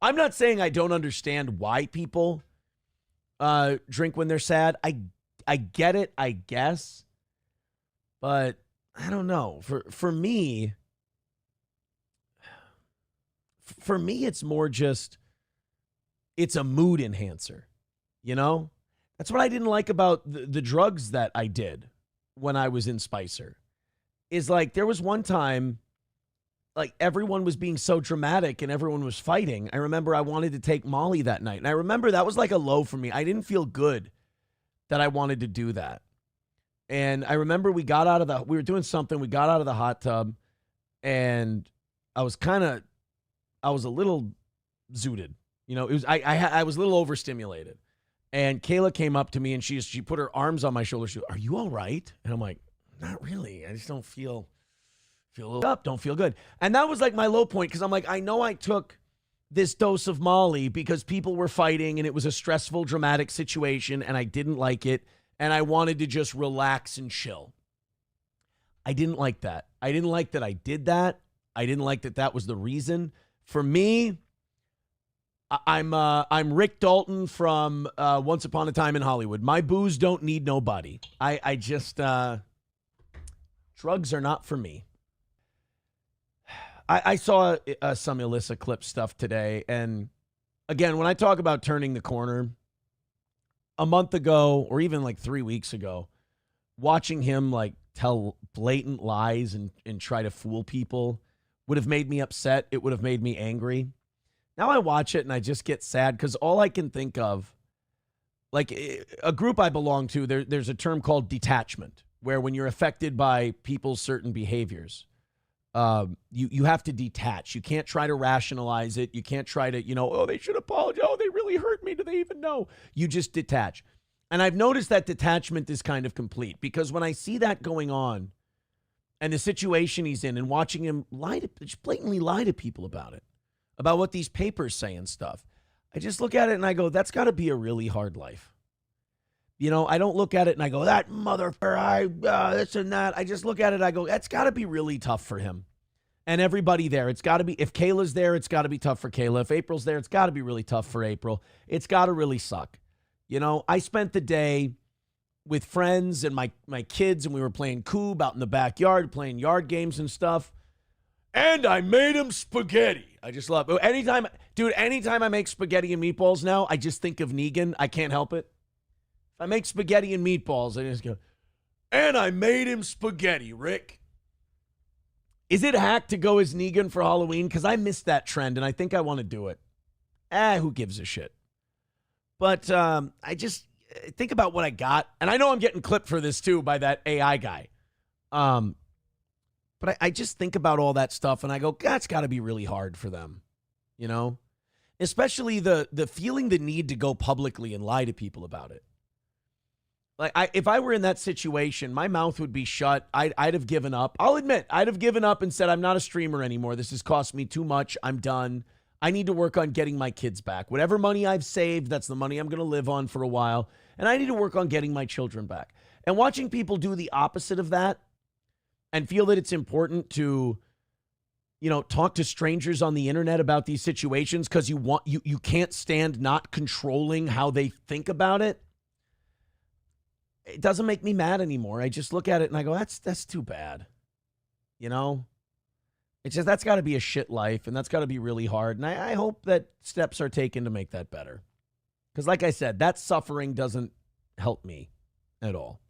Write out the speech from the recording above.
I'm not saying I don't understand why people drink when they're sad. I get it, I guess. But I don't know. For me, it's more just it's a mood enhancer, you know? That's what I didn't like about the drugs that I did when I was in Spicer. Is like there was one time like everyone was being so dramatic and everyone was fighting. I remember I wanted to take Molly that night. And I remember that was like a low for me. I didn't feel good that I wanted to do that. And I remember we were doing something, we got out of the hot tub and I was a little zooted. You know, I was a little overstimulated. And Kayla came up to me and she put her arms on my shoulder. She goes, "Are you all right?" And I'm like, "Not really. I just don't feel a little up, don't feel good." And that was like my low point because I'm like, I know I took this dose of Molly because people were fighting and it was a stressful, dramatic situation and I didn't like it and I wanted to just relax and chill. I didn't like that. I didn't like that I did that. I didn't like that that was the reason. For me, I'm Rick Dalton from Once Upon a Time in Hollywood. My booze don't need nobody. I just drugs are not for me. I saw some Alyssa clip stuff today, and again, when I talk about turning the corner, a month ago or even like 3 weeks ago, watching him like tell blatant lies and try to fool people would have made me upset. It would have made me angry. Now I watch it and I just get sad because all I can think of, like a group I belong to, there's a term called detachment, where when you're affected by people's certain behaviors, you have to detach. You can't try to rationalize it. You can't try to, oh, they should apologize. Oh, they really hurt me. Do they even know? You just detach. And I've noticed that detachment is kind of complete because when I see that going on and the situation he's in and watching him just blatantly lie to people about what these papers say and stuff, I just look at it and I go, that's got to be a really hard life. I don't look at it and I go, that motherfucker, this and that. I just look at it, I go, that's got to be really tough for him. And everybody there, it's got to be, if Kayla's there, it's got to be tough for Kayla. If April's there, it's got to be really tough for April. It's got to really suck. I spent the day with friends and my kids, and we were playing Coob out in the backyard, playing yard games and stuff. And I made him spaghetti. I just love it. Anytime I make spaghetti and meatballs now, I just think of Negan. I can't help it. If I make spaghetti and meatballs, I just go, and I made him spaghetti, Rick. Is it hack to go as Negan for Halloween? Because I missed that trend, and I think I want to do it. Who gives a shit? But I just think about what I got. And I know I'm getting clipped for this, too, by that AI guy. But I just think about all that stuff, and I go, that's got to be really hard for them, Especially the feeling the need to go publicly and lie to people about it. Like, if I were in that situation, my mouth would be shut. I'd have given up. I'll admit, I'd have given up and said, I'm not a streamer anymore. This has cost me too much. I'm done. I need to work on getting my kids back. Whatever money I've saved, that's the money I'm going to live on for a while. And I need to work on getting my children back. And watching people do the opposite of that and feel that it's important to, talk to strangers on the internet about these situations because you can't stand not controlling how they think about it. It doesn't make me mad anymore. I just look at it and I go, that's too bad. It's just, that's got to be a shit life and that's got to be really hard. And I hope that steps are taken to make that better. Because like I said, that suffering doesn't help me at all.